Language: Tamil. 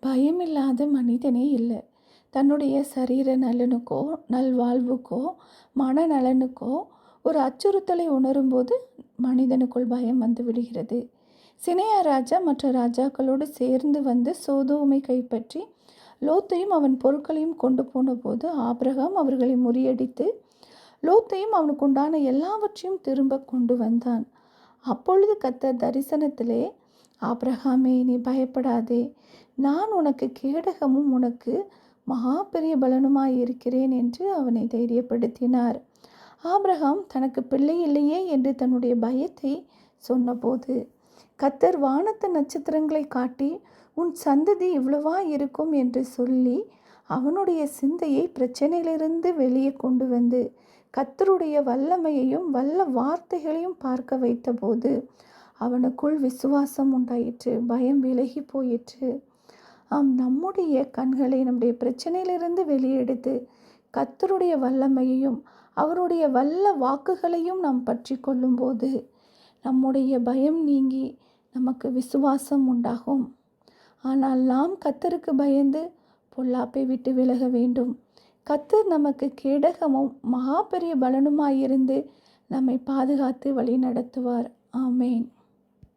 பயமில்லாத மனிதனே இல்லை. தன்னுடைய சரீர நலனுக்கோ நல்வாழ்வுக்கோ மனநலனுக்கோ ஒரு அச்சுறுத்தலை உணரும்போது மனிதனுக்குள் பயம் வந்து விடுகிறது. சினையா ராஜா மற்ற ராஜாக்களோடு சேர்ந்து வந்து சோதோமை கைப்பற்றி லோத்தையும் அவன் பொருட்களையும் கொண்டு போன போது ஆபிரகாம் அவர்களை முறியடித்து லோத்தையும் அவனுக்கு உண்டான எல்லாவற்றையும் திரும்ப கொண்டு வந்தான். அப்பொழுது கர்த்தர் தரிசனத்திலே, ஆபிரகாமே, நீ பயப்படாதே, நான் உனக்கு கேடகமும் உனக்கு மகா பெரிய பலனுமாயிருக்கிறேன் என்று அவனை தைரியப்படுத்தினார். ஆபிரகாம் தனக்கு பிள்ளை இல்லையே என்று தன்னுடைய பயத்தை சொன்னபோது கர்த்தர் வானத்து நட்சத்திரங்களை காட்டி உன் சந்ததி இவ்வளவா இருக்கும் என்று சொல்லி அவனுடைய சிந்தையை பிரச்சனையிலிருந்து வெளியே கொண்டு வந்து கர்த்தருடைய வல்லமையையும் வல்ல வார்த்தைகளையும் பார்க்க வைத்தபோது அவனுக்குள் விசுவாசம் உண்டாயிற்று, பயம் விலகி போயிற்று. நம்முடைய கண்களை நம்முடைய பிரச்சனையிலிருந்து வெளியெடுத்து கர்த்தருடைய வல்லமையையும் அவருடைய வல்ல வாக்குகளையும் நாம் பற்றி கொள்ளும்போது நம்முடைய பயம் நீங்கி நமக்கு விசுவாசம் உண்டாகும். ஆனால் நாம் கர்த்தருக்கு பயந்து பொல்லாப்பை விட்டு விலக வேண்டும். கர்த்தர் நமக்கு கேடகமும் மகா பெரிய பலனுமாயிருந்து நம்மை பாதுகாத்து வழி நடத்துவார். ஆமேன்.